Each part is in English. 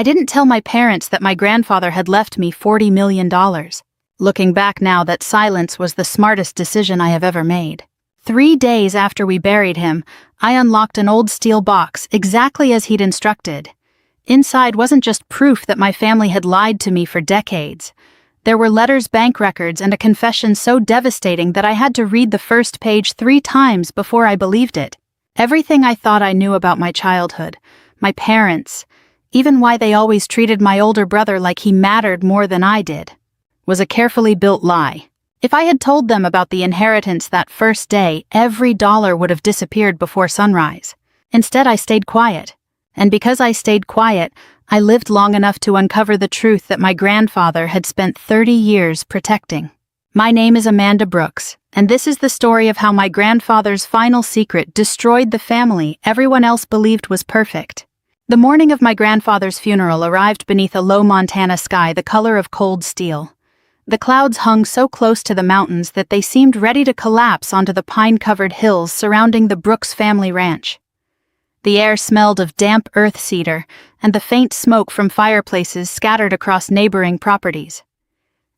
I didn't tell my parents that my grandfather had left me $40 million. Looking back now, that silence was the smartest decision I have ever made. 3 days after we buried him, I unlocked an old steel box exactly as he'd instructed. Inside wasn't just proof that my family had lied to me for decades. There were letters, bank records, and a confession so devastating that I had to read the first page 3 times before I believed it. Everything I thought I knew about my childhood, my parents, even why they always treated my older brother like he mattered more than I did, was a carefully built lie. If I had told them about the inheritance that first day, every dollar would have disappeared before sunrise. Instead, I stayed quiet. And because I stayed quiet, I lived long enough to uncover the truth that my grandfather had spent 30 years protecting. My name is Amanda Brooks, and this is the story of how my grandfather's final secret destroyed the family everyone else believed was perfect. The morning of my grandfather's funeral arrived beneath a low Montana sky the color of cold steel. The clouds hung so close to the mountains that they seemed ready to collapse onto the pine-covered hills surrounding the Brooks family ranch. The air smelled of damp earth cedar and the faint smoke from fireplaces scattered across neighboring properties.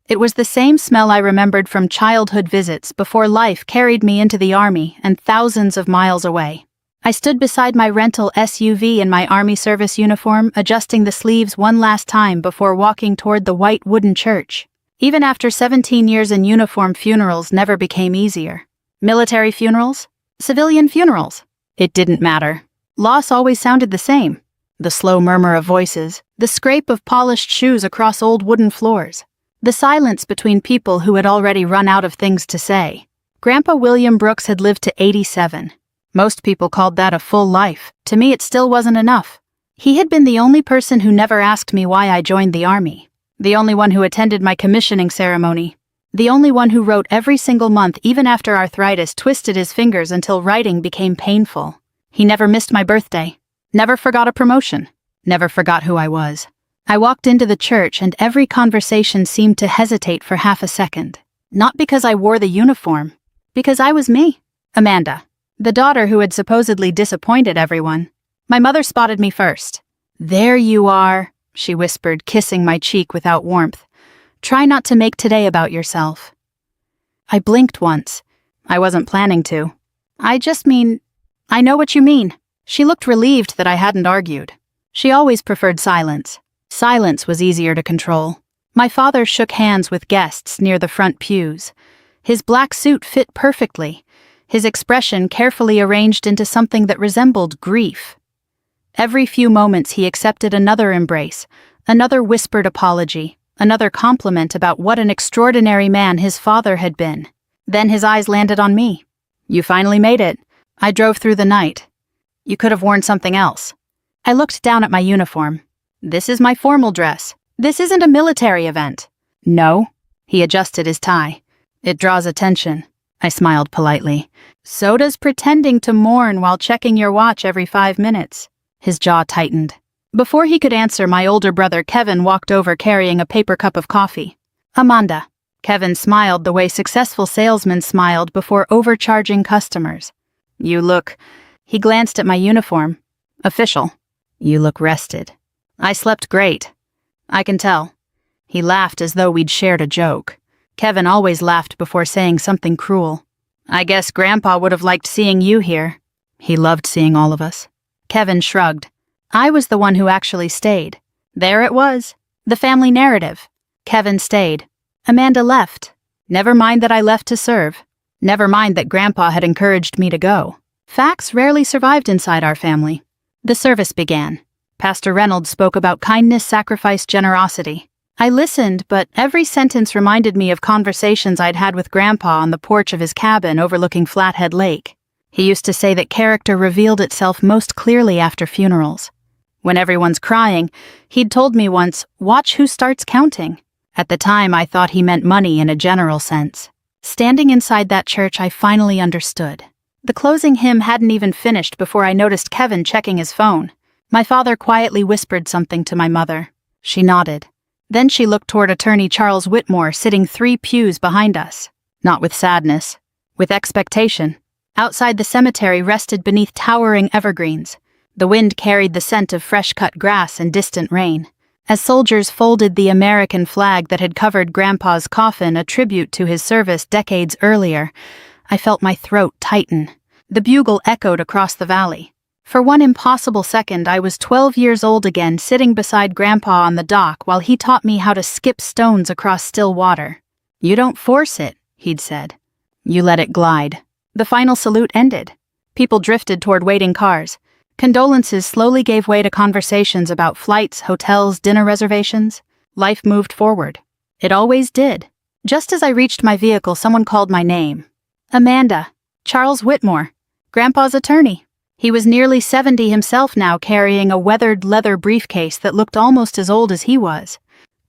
It was the same smell I remembered from childhood visits before life carried me into the army and thousands of miles away. I stood beside my rental SUV in my Army service uniform, adjusting the sleeves one last time before walking toward the white wooden church. Even after 17 years in uniform, funerals never became easier. Military funerals? Civilian funerals? It didn't matter. Loss always sounded the same. The slow murmur of voices, the scrape of polished shoes across old wooden floors, the silence between people who had already run out of things to say. Grandpa William Brooks had lived to 87. Most people called that a full life. To me, it still wasn't enough. He had been the only person who never asked me why I joined the Army. The only one who attended my commissioning ceremony. The only one who wrote every single month even after arthritis twisted his fingers until writing became painful. He never missed my birthday. Never forgot a promotion. Never forgot who I was. I walked into the church and every conversation seemed to hesitate for half a second. Not because I wore the uniform. Because I was me. Amanda. The daughter who had supposedly disappointed everyone. My mother spotted me first. "There you are," she whispered, kissing my cheek without warmth. "Try not to make today about yourself." I blinked once. I wasn't planning to. I know what you mean." She looked relieved that I hadn't argued. She always preferred silence. Silence was easier to control. My father shook hands with guests near the front pews. His black suit fit perfectly, his expression carefully arranged into something that resembled grief. Every few moments he accepted another embrace, another whispered apology, another compliment about what an extraordinary man his father had been. Then his eyes landed on me. "You finally made it. I drove through the night. You could have worn something else." I looked down at my uniform. "This is my formal dress. This isn't a military event." "No." He adjusted his tie. "It draws attention." I smiled politely. "So does pretending to mourn while checking your watch every 5 minutes. His jaw tightened. Before he could answer, my older brother Kevin walked over carrying a paper cup of coffee. "Amanda." Kevin smiled the way successful salesmen smiled before overcharging customers. "You look..." He glanced at my uniform. "Official." "You look rested." "I slept great." "I can tell." He laughed as though we'd shared a joke. Kevin always laughed before saying something cruel. "I guess Grandpa would have liked seeing you here." He loved seeing all of us. Kevin shrugged. I was the one who actually stayed. There it was. The family narrative. Kevin stayed. Amanda left. Never mind that I left to serve. Never mind that Grandpa had encouraged me to go. Facts rarely survived inside our family. The service began. Pastor Reynolds spoke about kindness, sacrifice, generosity. I listened, but every sentence reminded me of conversations I'd had with Grandpa on the porch of his cabin overlooking Flathead Lake. He used to say that character revealed itself most clearly after funerals. When everyone's crying, he'd told me once, "Watch who starts counting." At the time, I thought he meant money in a general sense. Standing inside that church, I finally understood. The closing hymn hadn't even finished before I noticed Kevin checking his phone. My father quietly whispered something to my mother. She nodded. Then she looked toward Attorney Charles Whitmore sitting 3 pews behind us. Not with sadness, with expectation. Outside the cemetery rested beneath towering evergreens. The wind carried the scent of fresh-cut grass and distant rain. As soldiers folded the American flag that had covered Grandpa's coffin, a tribute to his service decades earlier, I felt my throat tighten. The bugle echoed across the valley. For one impossible second, I was 12 years old again, sitting beside Grandpa on the dock while he taught me how to skip stones across still water. "You don't force it," he'd said. "You let it glide." The final salute ended. People drifted toward waiting cars. Condolences slowly gave way to conversations about flights, hotels, dinner reservations. Life moved forward. It always did. Just as I reached my vehicle, someone called my name. Amanda. Charles Whitmore. Grandpa's attorney. He was nearly 70 himself now, carrying a weathered leather briefcase that looked almost as old as he was.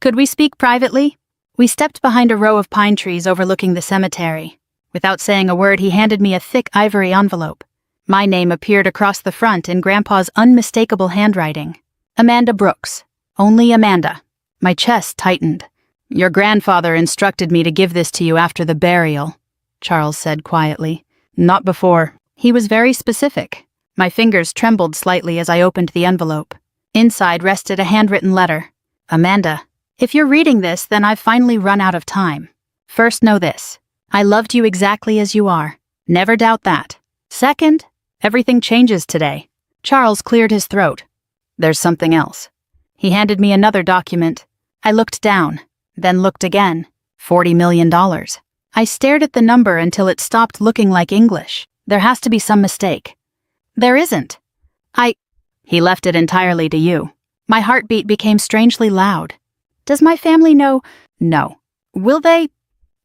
"Could we speak privately?" We stepped behind a row of pine trees overlooking the cemetery. Without saying a word, he handed me a thick ivory envelope. My name appeared across the front in Grandpa's unmistakable handwriting. Amanda Brooks. Only Amanda. My chest tightened. "Your grandfather instructed me to give this to you after the burial," Charles said quietly. "Not before." He was very specific. My fingers trembled slightly as I opened the envelope. Inside rested a handwritten letter. "Amanda, if you're reading this, then I've finally run out of time. First, know this. I loved you exactly as you are. Never doubt that. Second, everything changes today." Charles cleared his throat. "There's something else." He handed me another document. I looked down, then looked again. $40 million. I stared at the number until it stopped looking like English. There has to be some mistake. "There isn't. He left it entirely to you." My heartbeat became strangely loud. "Does my family know?" "No." "Will they?"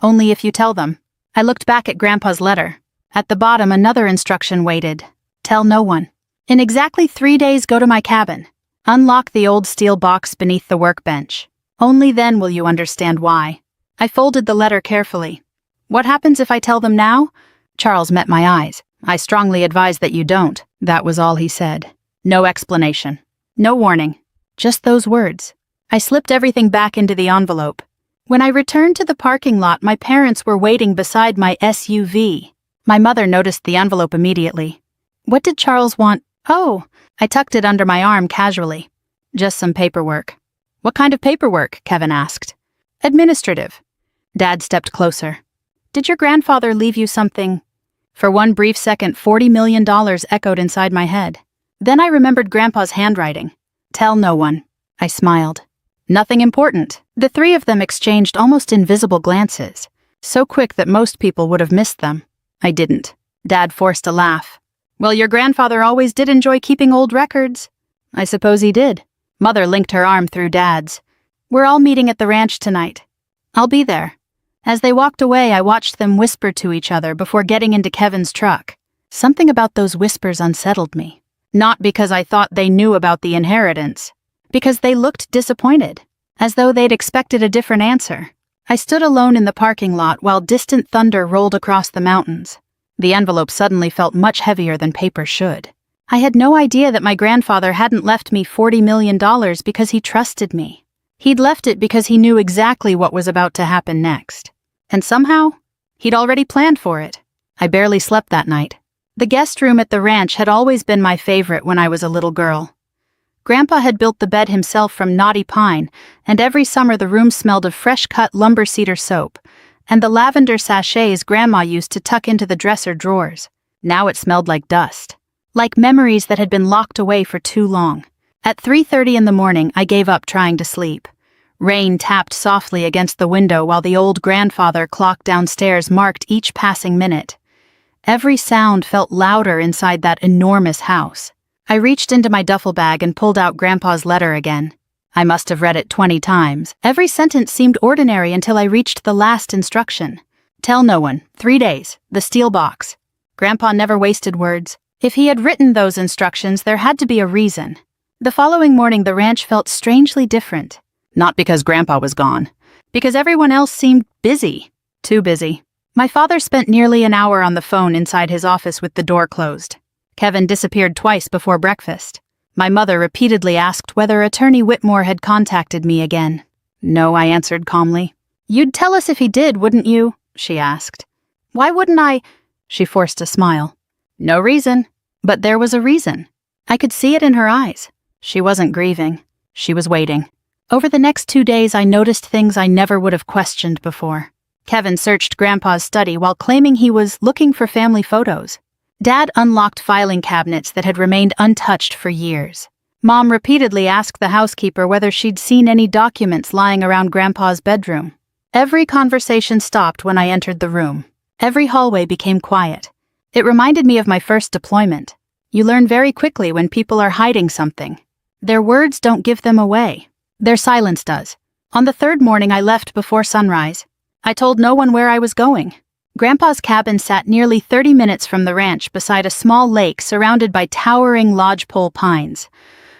"Only if you tell them." I looked back at Grandpa's letter. At the bottom, another instruction waited. "Tell no one. In exactly 3 days, go to my cabin. Unlock the old steel box beneath the workbench. Only then will you understand why." I folded the letter carefully. "What happens if I tell them now?" Charles met my eyes. "I strongly advise that you don't." That was all he said. No explanation. No warning. Just those words. I slipped everything back into the envelope. When I returned to the parking lot, my parents were waiting beside my SUV. My mother noticed the envelope immediately. "What did Charles want?" "Oh." I tucked it under my arm casually. "Just some paperwork." "What kind of paperwork?" Kevin asked. "Administrative." Dad stepped closer. "Did your grandfather leave you something?" For one brief second, $40 million echoed inside my head. Then I remembered Grandpa's handwriting. "Tell no one." I smiled. "Nothing important." The three of them exchanged almost invisible glances, so quick that most people would have missed them. I didn't. Dad forced a laugh. "Well, your grandfather always did enjoy keeping old records." "I suppose he did." Mother linked her arm through Dad's. "We're all meeting at the ranch tonight." "I'll be there." As they walked away, I watched them whisper to each other before getting into Kevin's truck. Something about those whispers unsettled me. Not because I thought they knew about the inheritance. Because they looked disappointed, as though they'd expected a different answer. I stood alone in the parking lot while distant thunder rolled across the mountains. The envelope suddenly felt much heavier than paper should. I had no idea that my grandfather hadn't left me $40 million because he trusted me. He'd left it because he knew exactly what was about to happen next. And somehow, he'd already planned for it. I barely slept that night. The guest room at the ranch had always been my favorite when I was a little girl. Grandpa had built the bed himself from knotty pine, and every summer the room smelled of fresh-cut lumber cedar soap, and the lavender sachets Grandma used to tuck into the dresser drawers. Now it smelled like dust. Like memories that had been locked away for too long. At 3:30 in the morning, I gave up trying to sleep. Rain tapped softly against the window while the old grandfather clock downstairs marked each passing minute. Every sound felt louder inside that enormous house. I reached into my duffel bag and pulled out Grandpa's letter again. I must have read it 20 times. Every sentence seemed ordinary until I reached the last instruction. "Tell no one. 3 days. The steel box." Grandpa never wasted words. If he had written those instructions, there had to be a reason. The following morning, the ranch felt strangely different. Not because Grandpa was gone. Because everyone else seemed busy. Too busy. My father spent nearly an hour on the phone inside his office with the door closed. Kevin disappeared twice before breakfast. My mother repeatedly asked whether Attorney Whitmore had contacted me again. "No," I answered calmly. "You'd tell us if he did, wouldn't you?" she asked. "Why wouldn't I?" She forced a smile. "No reason." But there was a reason. I could see it in her eyes. She wasn't grieving. She was waiting. Over the next 2 days, I noticed things I never would have questioned before. Kevin searched Grandpa's study while claiming he was looking for family photos. Dad unlocked filing cabinets that had remained untouched for years. Mom repeatedly asked the housekeeper whether she'd seen any documents lying around Grandpa's bedroom. Every conversation stopped when I entered the room. Every hallway became quiet. It reminded me of my first deployment. You learn very quickly when people are hiding something. Their words don't give them away. Their silence does. On the third morning, I left before sunrise. I told no one where I was going. Grandpa's cabin sat nearly 30 minutes from the ranch beside a small lake surrounded by towering lodgepole pines.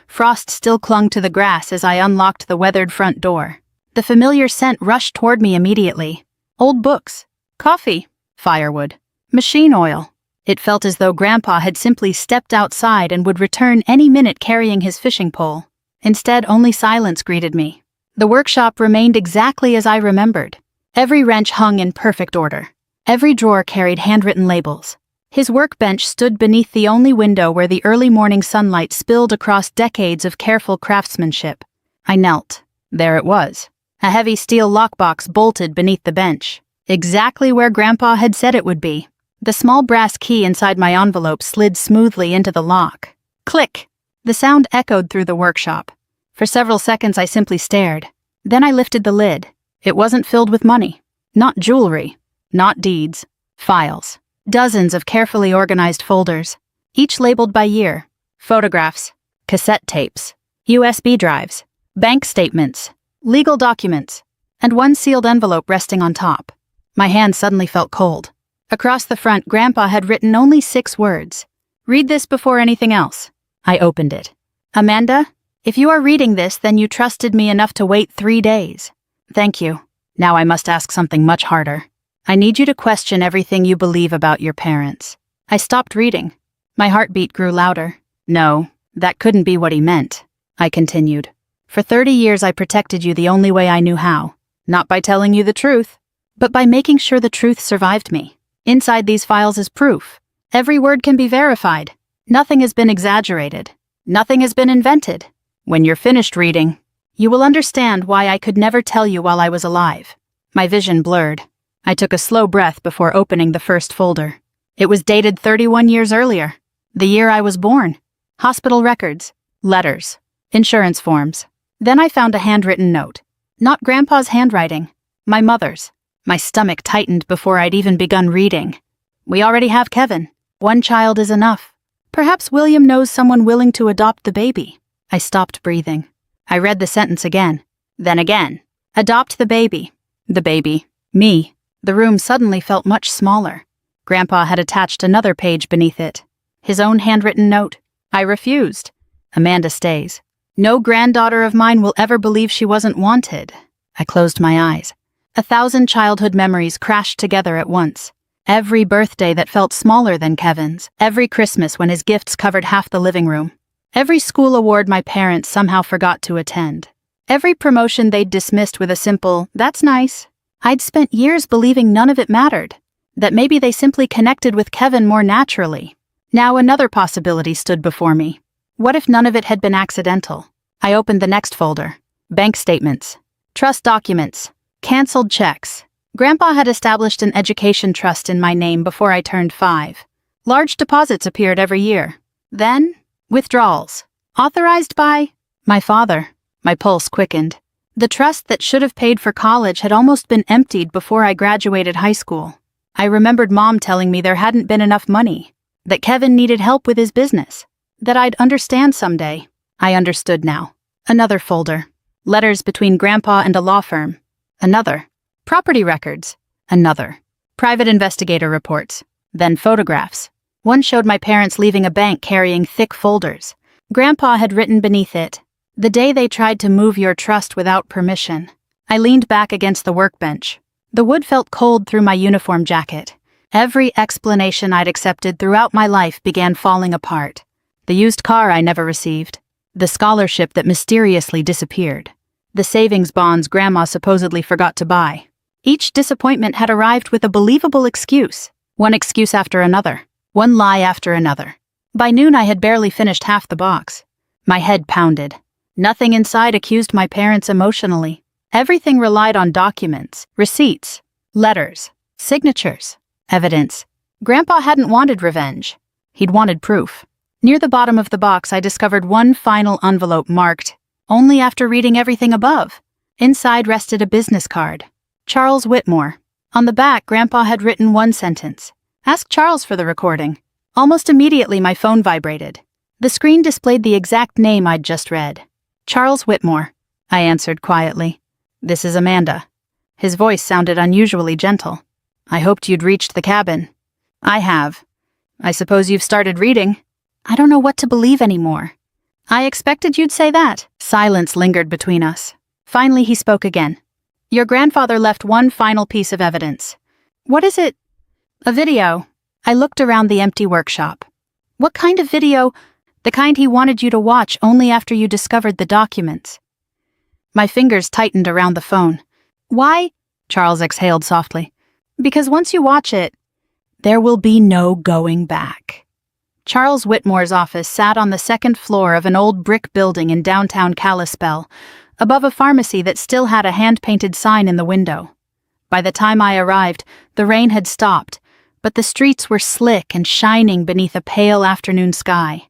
Frost still clung to the grass as I unlocked the weathered front door. The familiar scent rushed toward me immediately. Old books, coffee, firewood, machine oil. It felt as though Grandpa had simply stepped outside and would return any minute carrying his fishing pole. Instead, only silence greeted me. The workshop remained exactly as I remembered. Every wrench hung in perfect order. Every drawer carried handwritten labels. His workbench stood beneath the only window where the early morning sunlight spilled across decades of careful craftsmanship. I knelt. There it was. A heavy steel lockbox bolted beneath the bench, exactly where Grandpa had said it would be. The small brass key inside my envelope slid smoothly into the lock. Click! The sound echoed through the workshop. For several seconds I simply stared. Then I lifted the lid. It wasn't filled with money. Not jewelry. Not deeds. Files. Dozens of carefully organized folders, each labeled by year. Photographs. Cassette tapes. USB drives. Bank statements. Legal documents. And one sealed envelope resting on top. My hand suddenly felt cold. Across the front, Grandpa had written only 6 words. Read this before anything else. I opened it. Amanda, if you are reading this, then you trusted me enough to wait 3 days. Thank you. Now I must ask something much harder. I need you to question everything you believe about your parents. I stopped reading. My heartbeat grew louder. No, that couldn't be what he meant. I continued. For 30 years I protected you the only way I knew how. Not by telling you the truth, but by making sure the truth survived me. Inside these files is proof. Every word can be verified. Nothing has been exaggerated. Nothing has been invented. When you're finished reading, you will understand why I could never tell you while I was alive. My vision blurred. I took a slow breath before opening the first folder. It was dated 31 years earlier. The year I was born. Hospital records. Letters. Insurance forms. Then I found a handwritten note. Not Grandpa's handwriting. My mother's. My stomach tightened before I'd even begun reading. We already have Kevin. 1 child is enough. Perhaps William knows someone willing to adopt the baby. I stopped breathing. I read the sentence again. Then again. Adopt the baby. The baby. Me. The room suddenly felt much smaller. Grandpa had attached another page beneath it. His own handwritten note. I refused. Amanda stays. No granddaughter of mine will ever believe she wasn't wanted. I closed my eyes. 1,000 childhood memories crashed together at once. Every birthday that felt smaller than Kevin's. Every Christmas when his gifts covered half the living room. Every school award my parents somehow forgot to attend. Every promotion they'd dismissed with a simple, "That's nice." I'd spent years believing none of it mattered. That maybe they simply connected with Kevin more naturally. Now another possibility stood before me. What if none of it had been accidental? I opened the next folder. Bank statements. Trust documents. Canceled checks. Grandpa had established an education trust in my name before I turned 5. Large deposits appeared every year. Then, withdrawals. Authorized by my father. My pulse quickened. The trust that should have paid for college had almost been emptied before I graduated high school. I remembered Mom telling me there hadn't been enough money, that Kevin needed help with his business, that I'd understand someday. I understood now. Another folder. Letters between Grandpa and a law firm. Another. Property records. Another. Private investigator reports. Then photographs. One showed my parents leaving a bank carrying thick folders. Grandpa had written beneath it, "The day they tried to move your trust without permission." I leaned back against the workbench. The wood felt cold through my uniform jacket. Every explanation I'd accepted throughout my life began falling apart. The used car I never received. The scholarship that mysteriously disappeared. The savings bonds Grandma supposedly forgot to buy. Each disappointment had arrived with a believable excuse. One excuse after another. One lie after another. By noon I had barely finished half the box. My head pounded. Nothing inside accused my parents emotionally. Everything relied on documents, receipts, letters, signatures, evidence. Grandpa hadn't wanted revenge. He'd wanted proof. Near the bottom of the box I discovered one final envelope marked, only after reading everything above. Inside rested a business card. Charles Whitmore. On the back, Grandpa had written one sentence. Ask Charles for the recording. Almost immediately my phone vibrated. The screen displayed the exact name I'd just read. Charles Whitmore. I answered quietly. This is Amanda. His voice sounded unusually gentle. I hoped you'd reached the cabin. I have. I suppose you've started reading. I don't know what to believe anymore. I expected you'd say that. Silence lingered between us. Finally he spoke again. Your grandfather left one final piece of evidence. What is it? A video. I looked around the empty workshop. What kind of video? The kind he wanted you to watch only after you discovered the documents. My fingers tightened around the phone. Why? Charles exhaled softly. Because once you watch it, there will be no going back. Charles Whitmore's office sat on the second floor of an old brick building in downtown Kalispell, above a pharmacy that still had a hand-painted sign in the window. By the time I arrived, the rain had stopped, but the streets were slick and shining beneath a pale afternoon sky.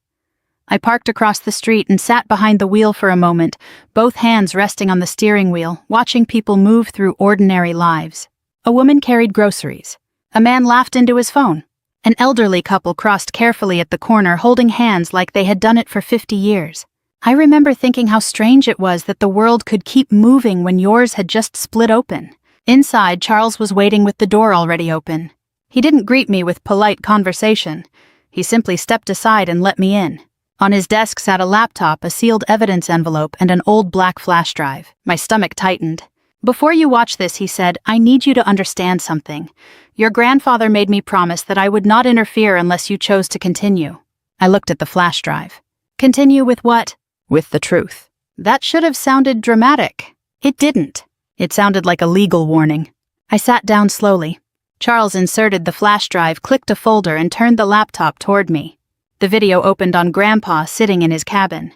I parked across the street and sat behind the wheel for a moment, both hands resting on the steering wheel, watching people move through ordinary lives. A woman carried groceries. A man laughed into his phone. An elderly couple crossed carefully at the corner, holding hands like they had done it for 50 years. I remember thinking how strange it was that the world could keep moving when yours had just split open. Inside, Charles was waiting with the door already open. He didn't greet me with polite conversation. He simply stepped aside and let me in. On his desk sat a laptop, a sealed evidence envelope, and an old black flash drive. My stomach tightened. Before you watch this, he said, I need you to understand something. Your grandfather made me promise that I would not interfere unless you chose to continue. I looked at the flash drive. Continue with what? With the truth. That should have sounded dramatic. It didn't. It sounded like a legal warning. I sat down slowly. Charles inserted the flash drive, clicked a folder, and turned the laptop toward me. The video opened on Grandpa sitting in his cabin.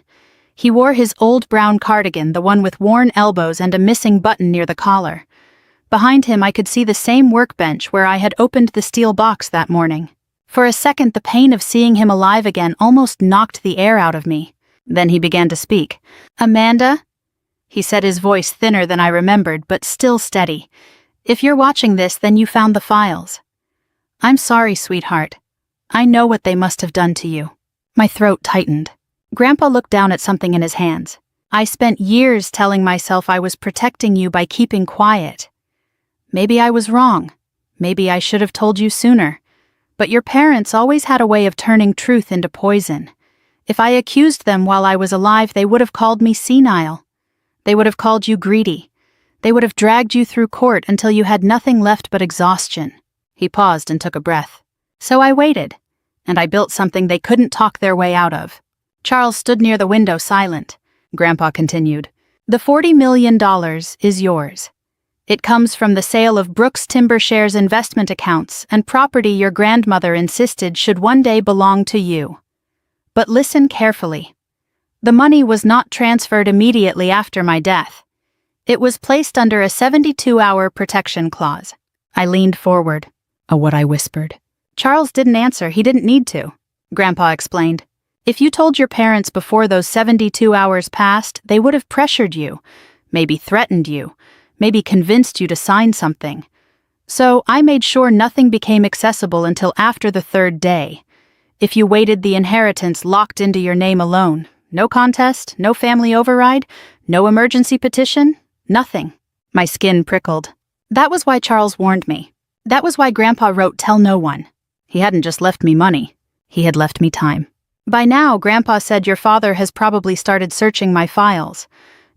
He wore his old brown cardigan, the one with worn elbows and a missing button near the collar. Behind him I could see the same workbench where I had opened the steel box that morning. For a second the pain of seeing him alive again almost knocked the air out of me. Then he began to speak. Amanda? He said, his voice thinner than I remembered, but still steady. If you're watching this, then you found the files. I'm sorry, sweetheart. I know what they must have done to you. My throat tightened. Grandpa looked down at something in his hands. I spent years telling myself I was protecting you by keeping quiet. Maybe I was wrong. Maybe I should have told you sooner. But your parents always had a way of turning truth into poison. If I accused them while I was alive, they would have called me senile. They would have called you greedy. They would have dragged you through court until you had nothing left but exhaustion. He paused and took a breath. So I waited, and I built something they couldn't talk their way out of. Charles stood near the window, silent. Grandpa continued. The $40 million is yours. It comes from the sale of Brooks Timber Shares investment accounts and property your grandmother insisted should one day belong to you. But listen carefully. The money was not transferred immediately after my death. It was placed under a 72-hour protection clause. I leaned forward. What I whispered. Charles didn't answer. He didn't need to. Grandpa explained. If you told your parents before those 72 hours passed, they would have pressured you, maybe threatened you, maybe convinced you to sign something. So I made sure nothing became accessible until after the third day. If you waited, the inheritance locked into your name alone. No contest, no family override, no emergency petition, nothing. My skin prickled. That was why Charles warned me. That was why Grandpa wrote, "Tell no one." He hadn't just left me money. He had left me time. By now, Grandpa said your father has probably started searching my files.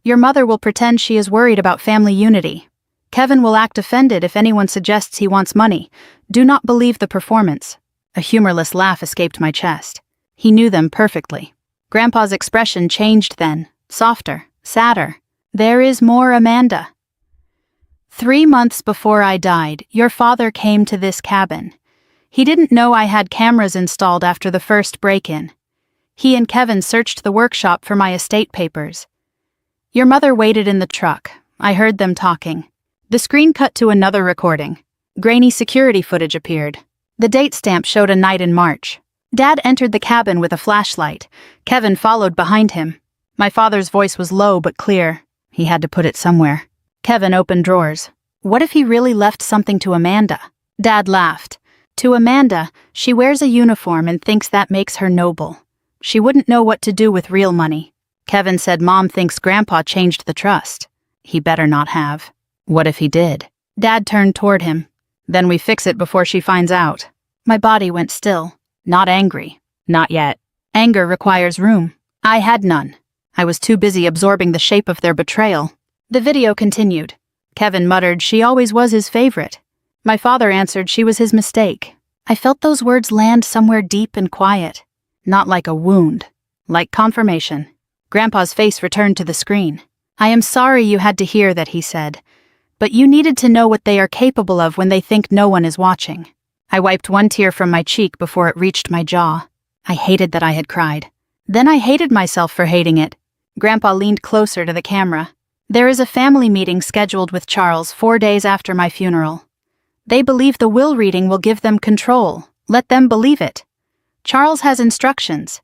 Your mother will pretend she is worried about family unity. Kevin will act offended if anyone suggests he wants money. Do not believe the performance. A humorless laugh escaped my chest. He knew them perfectly. Grandpa's expression changed then, softer, sadder. There is more, Amanda. 3 months before I died, your father came to this cabin. He didn't know I had cameras installed after the first break-in. He and Kevin searched the workshop for my estate papers. Your mother waited in the truck. I heard them talking. The screen cut to another recording. Grainy security footage appeared. The date stamp showed a night in March. Dad entered the cabin with a flashlight. Kevin followed behind him. My father's voice was low but clear. He had to put it somewhere. Kevin opened drawers. What if he really left something to Amanda? Dad laughed. To Amanda, she wears a uniform and thinks that makes her noble. She wouldn't know what to do with real money. Kevin said Mom thinks Grandpa changed the trust. He better not have. What if he did? Dad turned toward him. Then we fix it before she finds out. My body went still. Not angry. Not yet. Anger requires room. I had none. I was too busy absorbing the shape of their betrayal. The video continued. Kevin muttered she always was his favorite. My father answered she was his mistake. I felt those words land somewhere deep and quiet. Not like a wound. Like confirmation. Grandpa's face returned to the screen. I am sorry you had to hear that, he said. But you needed to know what they are capable of when they think no one is watching. I wiped one tear from my cheek before it reached my jaw. I hated that I had cried. Then I hated myself for hating it. Grandpa leaned closer to the camera. There is a family meeting scheduled with Charles 4 days after my funeral. They believe the will reading will give them control. Let them believe it. Charles has instructions.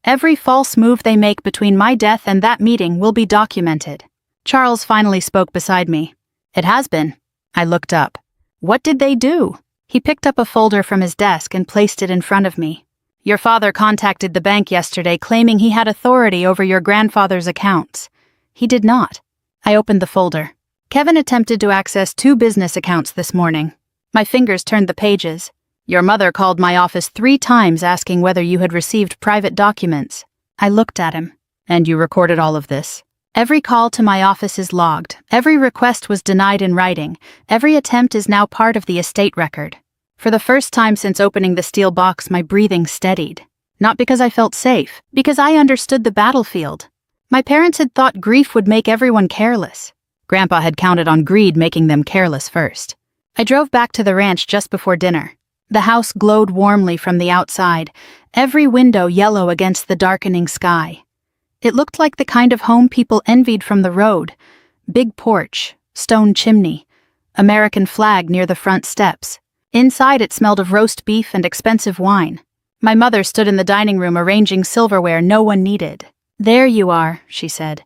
Every false move they make between my death and that meeting will be documented. Charles finally spoke beside me. It has been. I looked up. What did they do? He picked up a folder from his desk and placed it in front of me. Your father contacted the bank yesterday claiming he had authority over your grandfather's accounts. He did not. I opened the folder. Kevin attempted to access 2 business accounts this morning. My fingers turned the pages. Your mother called my office 3 times asking whether you had received private documents. I looked at him. And you recorded all of this? Every call to my office is logged. Every request was denied in writing. Every attempt is now part of the estate record. For the first time since opening the steel box, my breathing steadied. Not because I felt safe, because I understood the battlefield. My parents had thought grief would make everyone careless. Grandpa had counted on greed making them careless first. I drove back to the ranch just before dinner. The house glowed warmly from the outside, every window yellow against the darkening sky. It looked like the kind of home people envied from the road. Big porch, stone chimney, American flag near the front steps. Inside it smelled of roast beef and expensive wine. My mother stood in the dining room arranging silverware no one needed. There you are, she said.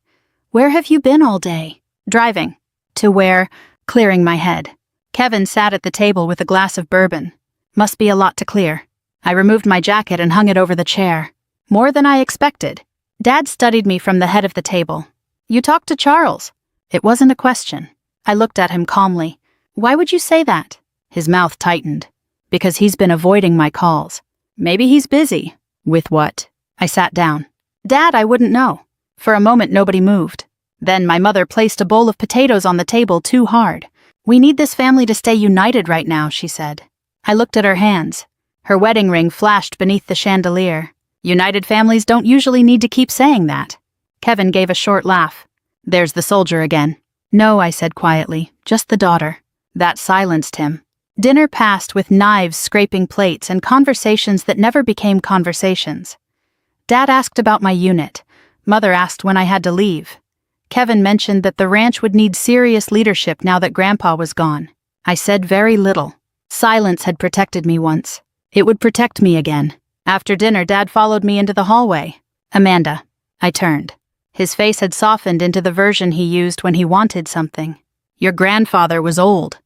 Where have you been all day? Driving. To where? Clearing my head. Kevin sat at the table with a glass of bourbon. Must be a lot to clear. I removed my jacket and hung it over the chair. More than I expected. Dad studied me from the head of the table. You talked to Charles. It wasn't a question. I looked at him calmly. Why would you say that? His mouth tightened. Because he's been avoiding my calls. Maybe he's busy. With what? I sat down. Dad, I wouldn't know. For a moment nobody moved. Then my mother placed a bowl of potatoes on the table too hard. We need this family to stay united right now, she said. I looked at her hands. Her wedding ring flashed beneath the chandelier. United families don't usually need to keep saying that. Kevin gave a short laugh. There's the soldier again. No, I said quietly, just the daughter. That silenced him. Dinner passed with knives scraping plates and conversations that never became conversations. Dad asked about my unit. Mother asked when I had to leave. Kevin mentioned that the ranch would need serious leadership now that Grandpa was gone. I said very little. Silence had protected me once. It would protect me again. After dinner, Dad followed me into the hallway. Amanda. I turned. His face had softened into the version he used when he wanted something. Your grandfather was old.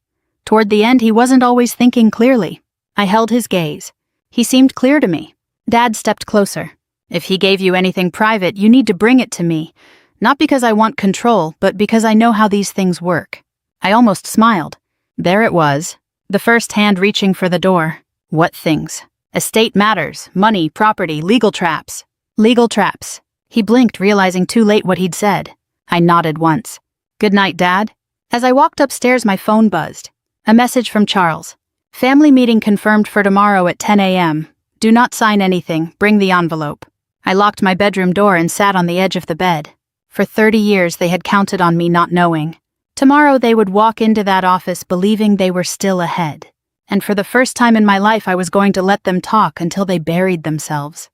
Toward the end, he wasn't always thinking clearly. I held his gaze. He seemed clear to me. Dad stepped closer. If he gave you anything private, you need to bring it to me. Not because I want control, but because I know how these things work. I almost smiled. There it was. The first hand reaching for the door. What things? Estate matters, money, property, legal traps. Legal traps. He blinked, realizing too late what he'd said. I nodded once. Good night, Dad. As I walked upstairs, my phone buzzed. A message from Charles. Family meeting confirmed for tomorrow at 10 a.m. Do not sign anything, bring the envelope. I locked my bedroom door and sat on the edge of the bed. For 30 years they had counted on me not knowing. Tomorrow they would walk into that office believing they were still ahead. And for the first time in my life, I was going to let them talk until they buried themselves.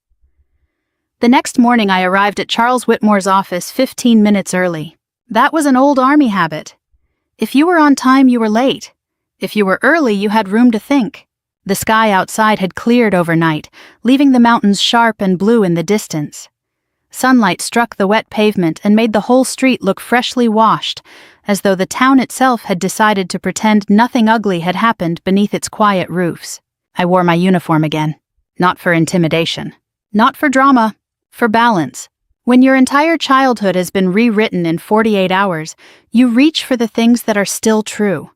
The next morning, I arrived at Charles Whitmore's office 15 minutes early. That was an old army habit. If you were on time, you were late. If you were early, you had room to think. The sky outside had cleared overnight, leaving the mountains sharp and blue in the distance. Sunlight struck the wet pavement and made the whole street look freshly washed, as though the town itself had decided to pretend nothing ugly had happened beneath its quiet roofs. I wore my uniform again. Not for intimidation. Not for drama. For balance. When your entire childhood has been rewritten in 48 hours, you reach for the things that are still true.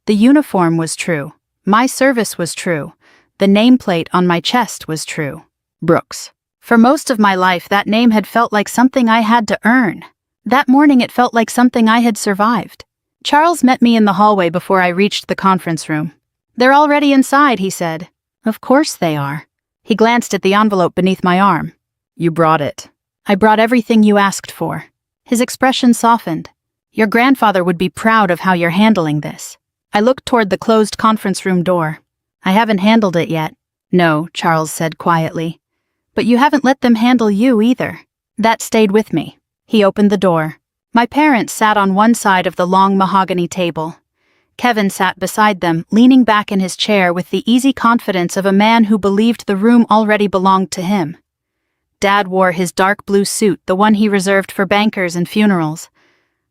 The uniform was true. My service was true. The nameplate on my chest was true. Brooks. For most of my life, that name had felt like something I had to earn. That morning, it felt like something I had survived. Charles met me in the hallway before I reached the conference room. "They're already inside," he said. "Of course they are." He glanced at the envelope beneath my arm. "You brought it." "I brought everything you asked for." His expression softened. "Your grandfather would be proud of how you're handling this." I looked toward the closed conference room door. "I haven't handled it yet." "No," Charles said quietly. "But you haven't let them handle you either." That stayed with me. He opened the door. My parents sat on one side of the long mahogany table. Kevin sat beside them, leaning back in his chair with the easy confidence of a man who believed the room already belonged to him. Dad wore his dark blue suit, the one he reserved for bankers and funerals.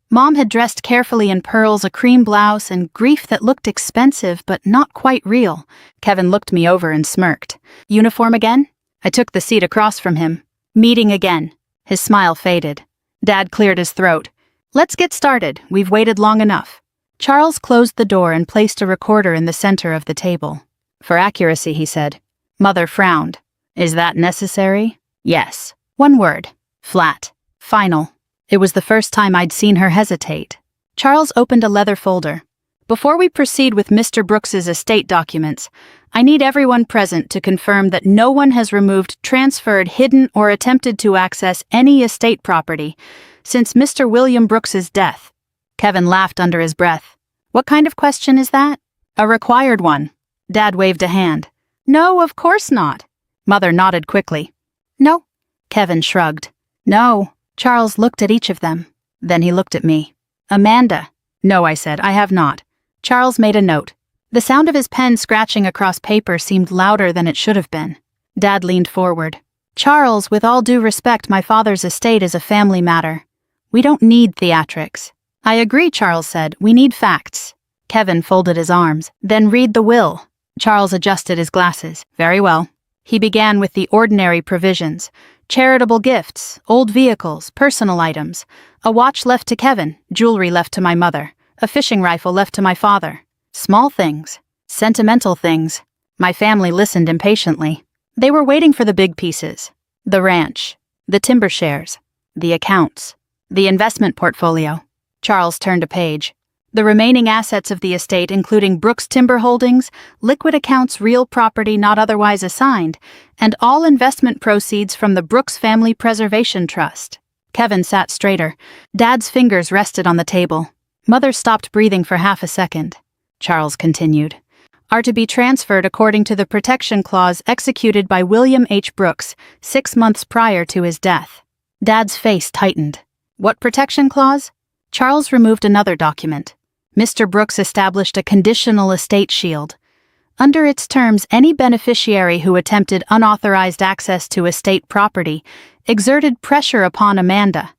Mom had dressed carefully in pearls, a cream blouse, and grief that looked expensive but not quite real. Kevin looked me over and smirked. "Uniform again?" I took the seat across from him. "Meeting again." His smile faded. Dad cleared his throat. "Let's get started. We've waited long enough." Charles closed the door and placed a recorder in the center of the table. "For accuracy," he said. Mother frowned. "Is that necessary?" "Yes." One word. Flat. Final. It was the first time I'd seen her hesitate. Charles opened a leather folder. "Before we proceed with Mr. Brooks's estate documents, I need everyone present to confirm that no one has removed, transferred, hidden, or attempted to access any estate property since Mr. William Brooks's death." Kevin laughed under his breath. "What kind of question is that?" "A required one." Dad waved a hand. "No, of course not." Mother nodded quickly. "No." Kevin shrugged. "No." Charles looked at each of them. Then he looked at me. "Amanda." "No," I said, "I have not." Charles made a note. The sound of his pen scratching across paper seemed louder than it should have been. Dad leaned forward. "Charles, with all due respect, my father's estate is a family matter. We don't need theatrics." "I agree," Charles said. "We need facts." Kevin folded his arms. "Then read the will." Charles adjusted his glasses. "Very well." He began with the ordinary provisions. Charitable gifts, old vehicles, personal items. A watch left to Kevin, jewelry left to my mother. A fishing rifle left to my father. Small things. Sentimental things. My family listened impatiently. They were waiting for the big pieces. The ranch. The timber shares. The accounts. The investment portfolio. Charles turned a page. The remaining assets of the estate, including Brooks Timber Holdings, liquid accounts, real property not otherwise assigned, and all investment proceeds from the Brooks Family Preservation Trust. Kevin sat straighter. Dad's fingers rested on the table. Mother stopped breathing for half a second. Charles continued. "Are to be transferred according to the protection clause executed by William H. Brooks 6 months prior to his death." Dad's face tightened. "What protection clause?" Charles removed another document. Mr. Brooks established a conditional estate shield. Under its terms, any beneficiary who attempted unauthorized access to estate property exerted pressure upon Amanda.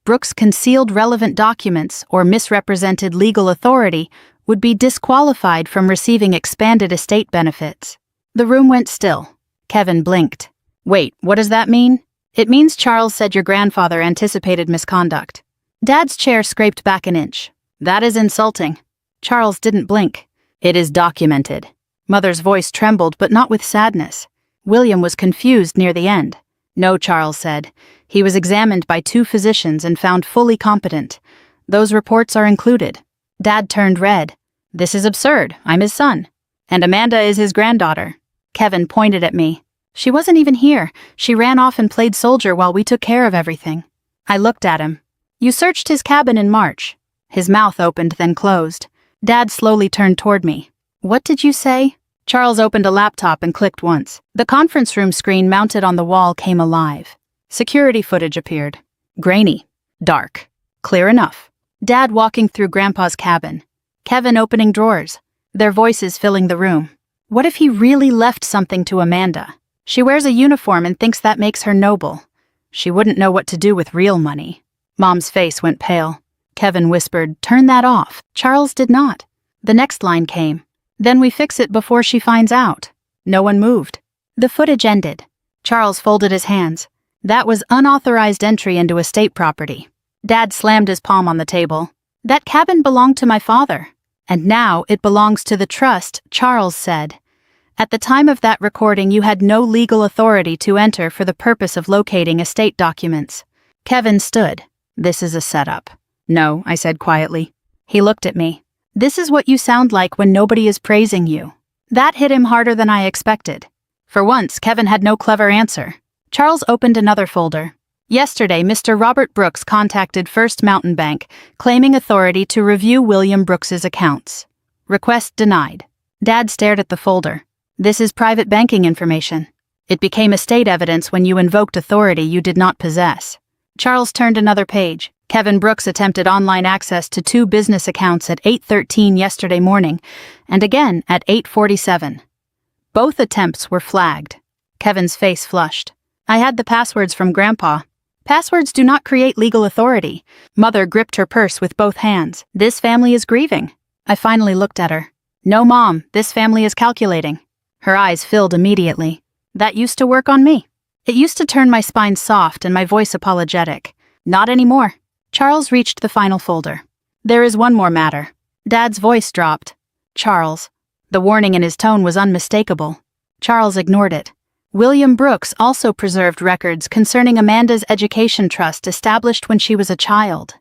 Brooks concealed relevant documents or misrepresented legal authority would be disqualified from receiving expanded estate benefits. The room went still. Kevin blinked. "Wait, what does that mean?" "It means Charles said your grandfather anticipated misconduct." Dad's chair scraped back an inch. "That is insulting." Charles didn't blink. "It is documented." Mother's voice trembled, but not with sadness. William was confused near the end. "No," Charles said. "He was examined by 2 physicians and found fully competent. Those reports are included." Dad turned red. "This is absurd. I'm his son. And Amanda is his granddaughter." Kevin pointed at me. "She wasn't even here. She ran off and played soldier while we took care of everything." I looked at him. "You searched his cabin in March." His mouth opened, then closed. Dad slowly turned toward me. What did you say? Charles opened a laptop and clicked once. The conference room screen mounted on the wall came alive. Security footage appeared. Grainy. Dark. Clear enough. Dad walking through Grandpa's cabin. Kevin opening drawers. Their voices filling the room. What if he really left something to Amanda? She wears a uniform and thinks that makes her noble. She wouldn't know what to do with real money. Mom's face went pale. Kevin whispered, "Turn that off." Charles did not. The next line came. "Then we fix it before she finds out." No one moved. The footage ended. Charles folded his hands. That was unauthorized entry into estate property. Dad slammed his palm on the table. That cabin belonged to my father. And now it belongs to the trust, Charles said. At the time of that recording, you had no legal authority to enter for the purpose of locating estate documents. Kevin stood. This is a setup. No, I said quietly. He looked at me. This is what you sound like when nobody is praising you. That hit him harder than I expected. For once, Kevin had no clever answer. Charles opened another folder. Yesterday, Mr. Robert Brooks contacted First Mountain Bank, claiming authority to review William Brooks's accounts. Request denied. Dad stared at the folder. This is private banking information. It became estate evidence when you invoked authority you did not possess. Charles turned another page. Kevin Brooks attempted online access to 2 business accounts at 8:13 yesterday morning, and again at 8:47. Both attempts were flagged. Kevin's face flushed. I had the passwords from Grandpa. Passwords do not create legal authority. Mother gripped her purse with both hands. This family is grieving. I finally looked at her. No, Mom, this family is calculating. Her eyes filled immediately. That used to work on me. It used to turn my spine soft and my voice apologetic. Not anymore. Charles reached the final folder. There is one more matter. Dad's voice dropped. Charles. The warning in his tone was unmistakable. Charles ignored it. William Brooks also preserved records concerning Amanda's education trust established when she was a child.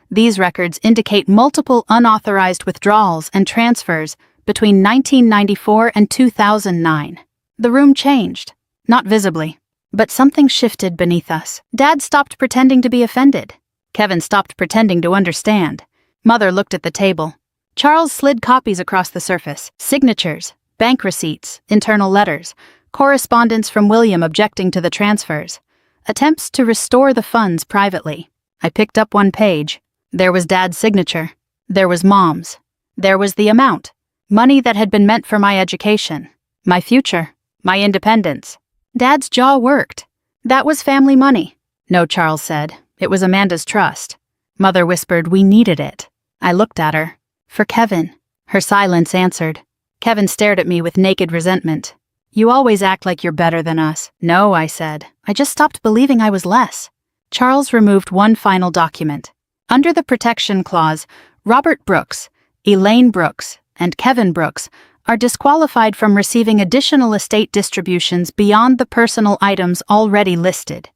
These records indicate multiple unauthorized withdrawals and transfers between 1994 and 2009. The room changed. Not visibly. But something shifted beneath us. Dad stopped pretending to be offended. Kevin stopped pretending to understand. Mother looked at the table. Charles slid copies across the surface. Signatures, bank receipts, internal letters, correspondence from William objecting to the transfers. Attempts to restore the funds privately. I picked up one page. There was Dad's signature. There was Mom's. There was the amount. Money that had been meant for my education. My future. My independence. Dad's jaw worked. That was family money. No, Charles said. It was Amanda's trust. Mother whispered, we needed it. I looked at her. For Kevin. Her silence answered. Kevin stared at me with naked resentment. You always act like you're better than us. No, I said. I just stopped believing I was less. Charles removed one final document. Under the protection clause, Robert Brooks, Elaine Brooks, and Kevin Brooks are disqualified from receiving additional estate distributions beyond the personal items already listed.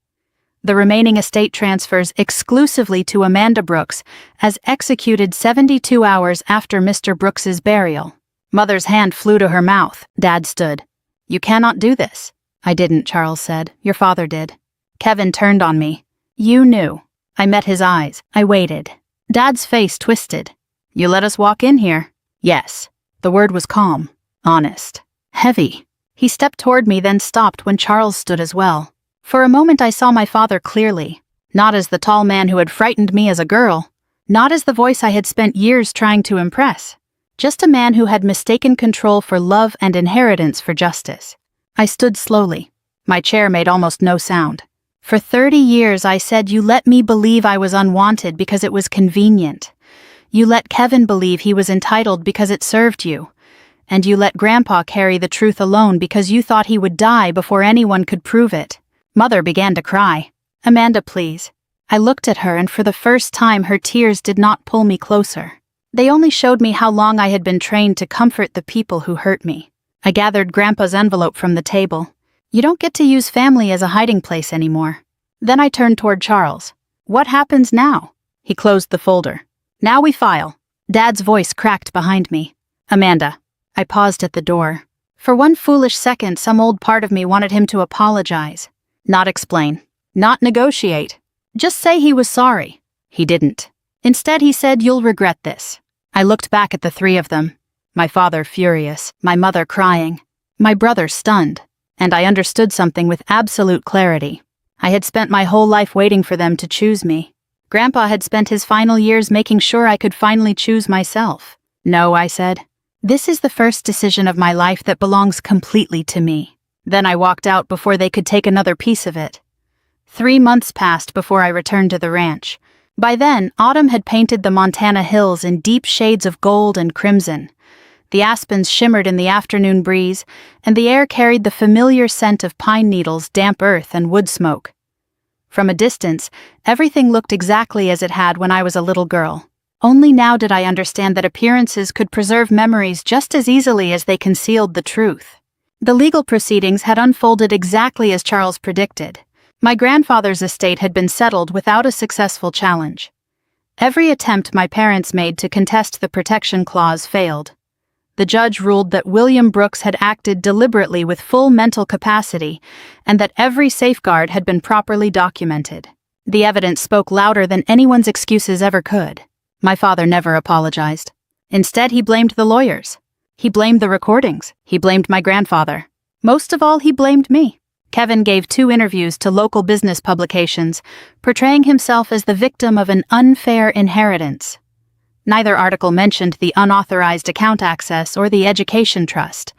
The remaining estate transfers exclusively to Amanda Brooks as executed 72 hours after Mr. Brooks's burial. Mother's hand flew to her mouth. Dad stood. You cannot do this. I didn't, Charles said. Your father did. Kevin turned on me. You knew. I met his eyes. I waited. Dad's face twisted. You let us walk in here? Yes. The word was calm, honest, heavy. He stepped toward me, then stopped when Charles stood as well. For a moment I saw my father clearly, not as the tall man who had frightened me as a girl, not as the voice I had spent years trying to impress, just a man who had mistaken control for love and inheritance for justice. I stood slowly. My chair made almost no sound. For 30 years I said you let me believe I was unwanted because it was convenient. You let Kevin believe he was entitled because it served you. And you let Grandpa carry the truth alone because you thought he would die before anyone could prove it. Mother began to cry. Amanda, please. I looked at her, and for the first time her tears did not pull me closer. They only showed me how long I had been trained to comfort the people who hurt me. I gathered Grandpa's envelope from the table. You don't get to use family as a hiding place anymore. Then I turned toward Charles. What happens now? He closed the folder. Now we file. Dad's voice cracked behind me. Amanda. I paused at the door. For one foolish second, some old part of me wanted him to apologize. Not explain. Not negotiate. Just say he was sorry. He didn't. Instead, he said, you'll regret this. I looked back at the three of them. My father furious, my mother crying, my brother stunned, and I understood something with absolute clarity. I had spent my whole life waiting for them to choose me. Grandpa had spent his final years making sure I could finally choose myself. No, I said. This is the first decision of my life that belongs completely to me. Then I walked out before they could take another piece of it. 3 months passed before I returned to the ranch. By then, autumn had painted the Montana hills in deep shades of gold and crimson. The aspens shimmered in the afternoon breeze, and the air carried the familiar scent of pine needles, damp earth, and wood smoke. From a distance, everything looked exactly as it had when I was a little girl. Only now did I understand that appearances could preserve memories just as easily as they concealed the truth. The legal proceedings had unfolded exactly as Charles predicted. My grandfather's estate had been settled without a successful challenge. Every attempt my parents made to contest the protection clause failed. The judge ruled that William Brooks had acted deliberately with full mental capacity and that every safeguard had been properly documented. The evidence spoke louder than anyone's excuses ever could. My father never apologized. Instead, he blamed the lawyers. He blamed the recordings. He blamed my grandfather. Most of all, he blamed me. Kevin gave 2 interviews to local business publications, portraying himself as the victim of an unfair inheritance. Neither article mentioned the unauthorized account access or the education trust.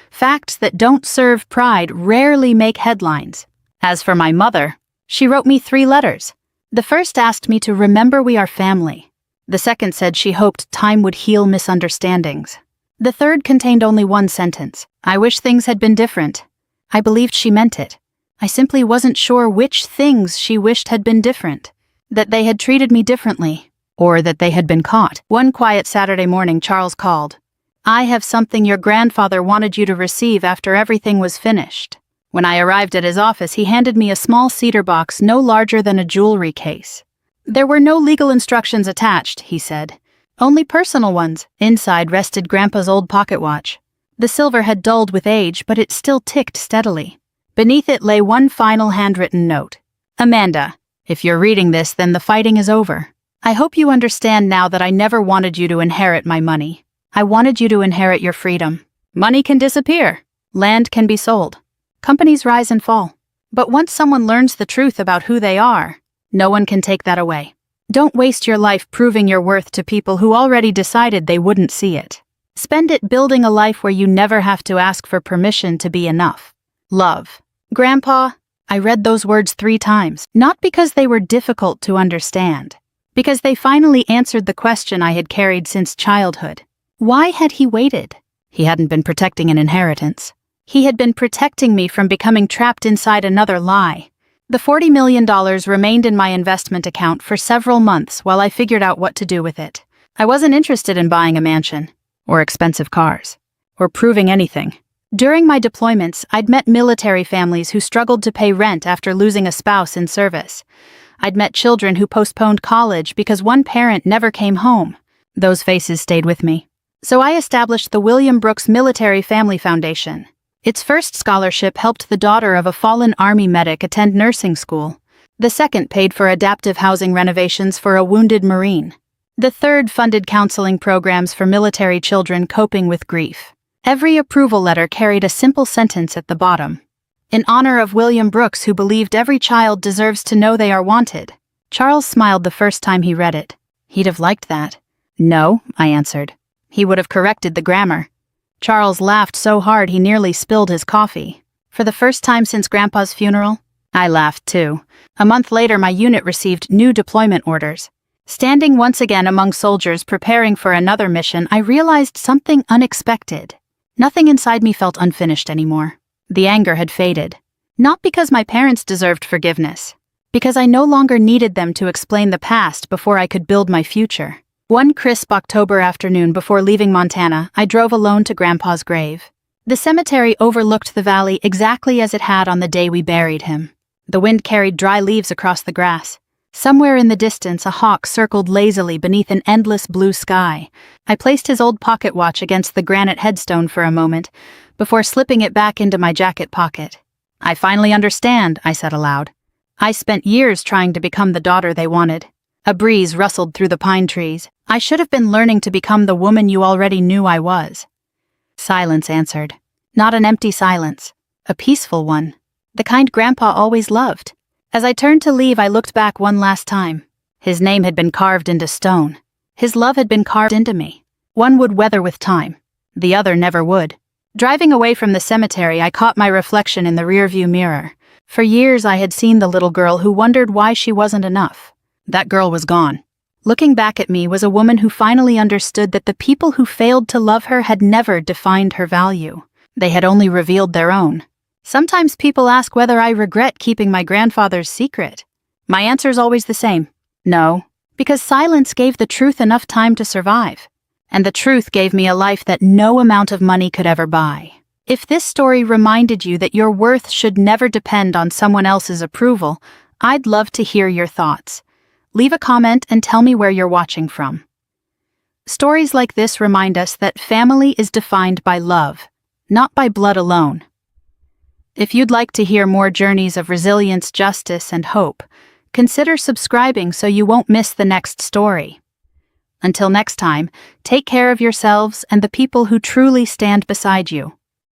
Facts that don't serve pride rarely make headlines. As for my mother, she wrote me 3 letters. The first asked me to remember we are family. The second said she hoped time would heal misunderstandings. The third contained only 1 sentence. I wish things had been different. I believed she meant it. I simply wasn't sure which things she wished had been different. That they had treated me differently, or that they had been caught. One quiet Saturday morning, Charles called. I have something your grandfather wanted you to receive after everything was finished. When I arrived at his office, he handed me a small cedar box no larger than a jewelry case. There were no legal instructions attached, he said. Only personal ones. Inside rested Grandpa's old pocket watch. The silver had dulled with age, but it still ticked steadily. Beneath it lay one final handwritten note. Amanda, if you're reading this, then the fighting is over. I hope you understand now that I never wanted you to inherit my money. I wanted you to inherit your freedom. Money can disappear. Land can be sold. Companies rise and fall. But once someone learns the truth about who they are, no one can take that away. Don't waste your life proving your worth to people who already decided they wouldn't see it. Spend it building a life where you never have to ask for permission to be enough. Love. Grandpa, I read those words 3 times, not because they were difficult to understand, because they finally answered the question I had carried since childhood. Why had he waited? He hadn't been protecting an inheritance. He had been protecting me from becoming trapped inside another lie. The $40 million remained in my investment account for several months while I figured out what to do with it. I wasn't interested in buying a mansion, or expensive cars, or proving anything. During my deployments, I'd met military families who struggled to pay rent after losing a spouse in service. I'd met children who postponed college because one parent never came home. Those faces stayed with me. So I established the William Brooks Military Family Foundation. Its first scholarship helped the daughter of a fallen Army medic attend nursing school. The second paid for adaptive housing renovations for a wounded Marine. The third funded counseling programs for military children coping with grief. Every approval letter carried a simple sentence at the bottom. In honor of William Brooks, who believed every child deserves to know they are wanted. Charles smiled the first time he read it. He'd have liked that. No, I answered. He would have corrected the grammar. Charles laughed so hard he nearly spilled his coffee. For the first time since Grandpa's funeral, I laughed too. A month later, my unit received new deployment orders. Standing once again among soldiers preparing for another mission, I realized something unexpected. Nothing inside me felt unfinished anymore. The anger had faded. Not because my parents deserved forgiveness, because I no longer needed them to explain the past before I could build my future. One crisp October afternoon before leaving Montana, I drove alone to Grandpa's grave. The cemetery overlooked the valley exactly as it had on the day we buried him. The wind carried dry leaves across the grass. Somewhere in the distance, a hawk circled lazily beneath an endless blue sky. I placed his old pocket watch against the granite headstone for a moment, before slipping it back into my jacket pocket. I finally understand, I said aloud. I spent years trying to become the daughter they wanted. A breeze rustled through the pine trees. I should have been learning to become the woman you already knew I was. Silence answered. Not an empty silence. A peaceful one. The kind Grandpa always loved. As I turned to leave, I looked back one last time. His name had been carved into stone. His love had been carved into me. One would weather with time. The other never would. Driving away from the cemetery, I caught my reflection in the rearview mirror. For years I had seen the little girl who wondered why she wasn't enough. That girl was gone. Looking back at me was a woman who finally understood that the people who failed to love her had never defined her value. They had only revealed their own. Sometimes people ask whether I regret keeping my grandfather's secret. My answer is always the same. No, because silence gave the truth enough time to survive. And the truth gave me a life that no amount of money could ever buy. If this story reminded you that your worth should never depend on someone else's approval, I'd love to hear your thoughts. Leave a comment and tell me where you're watching from. Stories like this remind us that family is defined by love, not by blood alone. If you'd like to hear more journeys of resilience, justice, and hope, consider subscribing so you won't miss the next story. Until next time, take care of yourselves and the people who truly stand beside you.